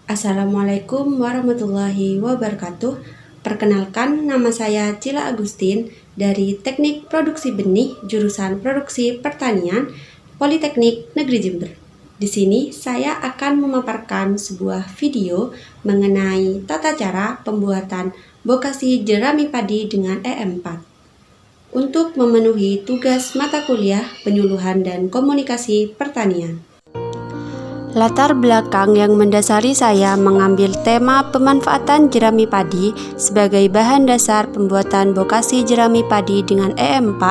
Assalamualaikum warahmatullahi wabarakatuh. Perkenalkan, nama saya Cila Agustin dari Teknik Produksi Benih jurusan Produksi Pertanian Politeknik Negeri Jember. Di sini saya akan memaparkan sebuah video mengenai tata cara pembuatan bokasi jerami padi dengan EM4. Untuk memenuhi tugas mata kuliah penyuluhan dan komunikasi pertanian. Latar belakang yang mendasari saya mengambil tema pemanfaatan jerami padi sebagai bahan dasar pembuatan bokasi jerami padi dengan EM4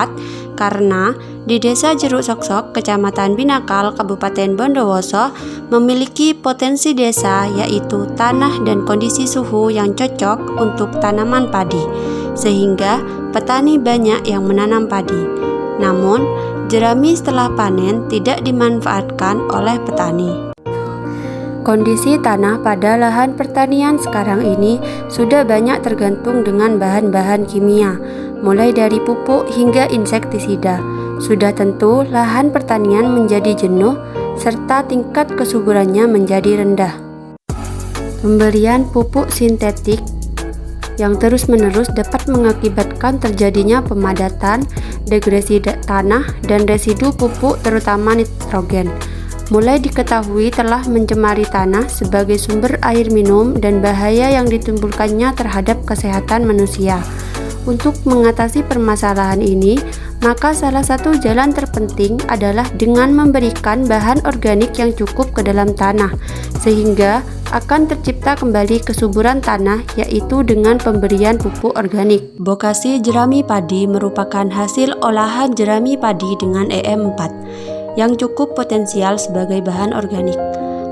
karena di Desa Jeruk Soksok, Kecamatan Binakal, Kabupaten Bondowoso memiliki potensi desa yaitu tanah dan kondisi suhu yang cocok untuk tanaman padi, sehingga petani banyak yang menanam padi. Namun, jerami setelah panen tidak dimanfaatkan oleh petani. Kondisi tanah pada lahan pertanian sekarang ini sudah banyak tergantung dengan bahan-bahan kimia, mulai dari pupuk hingga insektisida. Sudah tentu lahan pertanian menjadi jenuh serta tingkat kesuburannya menjadi rendah. Pemberian pupuk sintetik yang terus-menerus dapat mengakibatkan terjadinya pemadatan, degresi tanah, dan residu pupuk terutama nitrogen. Mulai diketahui telah mencemari tanah sebagai sumber air minum dan bahaya yang ditimbulkannya terhadap kesehatan manusia. Untuk mengatasi permasalahan ini, maka salah satu jalan terpenting adalah dengan memberikan bahan organik yang cukup ke dalam tanah, sehingga akan tercipta kembali kesuburan tanah, yaitu dengan pemberian pupuk organik. Bokasi jerami padi merupakan hasil olahan jerami padi dengan EM4 yang cukup potensial sebagai bahan organik.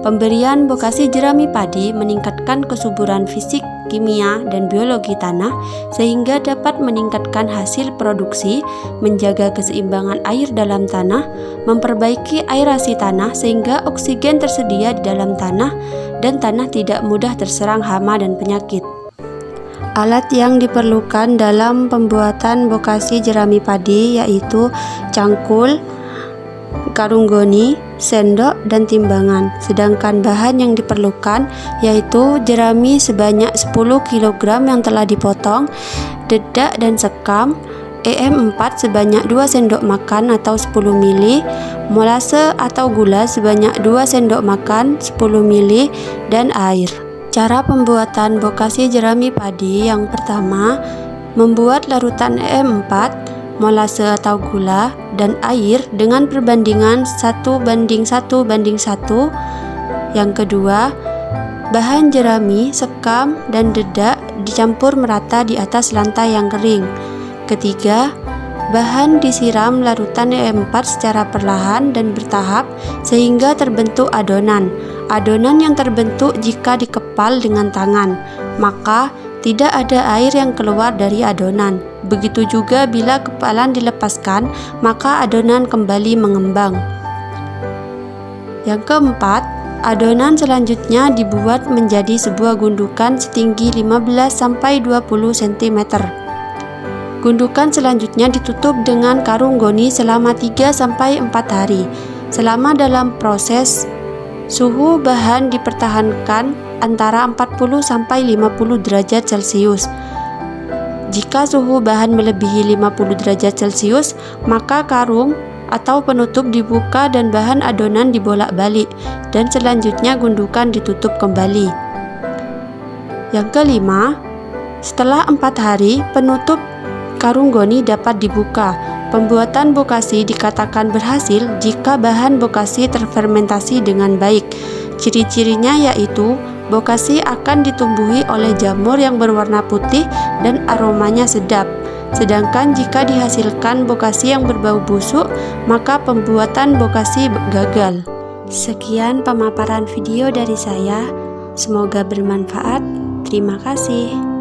Pemberian bokasi jerami padi meningkatkan kesuburan fisik, kimia, dan biologi tanah sehingga dapat meningkatkan hasil produksi, menjaga keseimbangan air dalam tanah, memperbaiki aerasi tanah sehingga oksigen tersedia di dalam tanah dan tanah tidak mudah terserang hama dan penyakit. Alat yang diperlukan dalam pembuatan bokasi jerami padi yaitu cangkul, karung goni, sendok, dan timbangan. Sedangkan bahan yang diperlukan yaitu jerami sebanyak 10 kg yang telah dipotong, dedak dan sekam, EM4 sebanyak 2 sendok makan atau 10 ml, molase atau gula sebanyak 2 sendok makan 10 ml, dan air. Cara pembuatan bokasi jerami padi yang pertama, membuat larutan EM4, molase atau gula, dan air dengan perbandingan 1:1:1. Yang kedua, bahan jerami, sekam, dan dedak dicampur merata di atas lantai yang kering. Ketiga, bahan disiram larutan EM4 secara perlahan dan bertahap sehingga terbentuk adonan. Adonan yang terbentuk jika dikepal dengan tangan, maka tidak ada air yang keluar dari adonan. Begitu juga bila kepalan dilepaskan, maka adonan kembali mengembang. Yang keempat, adonan selanjutnya dibuat menjadi sebuah gundukan setinggi 15-20 cm. Gundukan selanjutnya ditutup dengan karung goni selama 3-4 hari. Selama dalam proses, suhu bahan dipertahankan antara 40-50 derajat Celcius. Jika suhu bahan melebihi 50 derajat Celcius, maka karung atau penutup dibuka dan bahan adonan dibolak-balik, dan selanjutnya gundukan ditutup kembali. Yang kelima, setelah 4 hari, penutup karung goni dapat dibuka. Pembuatan bokasi dikatakan berhasil jika bahan bokasi terfermentasi dengan baik. Ciri-cirinya yaitu bokasi akan ditumbuhi oleh jamur yang berwarna putih dan aromanya sedap. Sedangkan jika dihasilkan bokasi yang berbau busuk, maka pembuatan bokasi gagal. Sekian pemaparan video dari saya. Semoga bermanfaat. Terima kasih.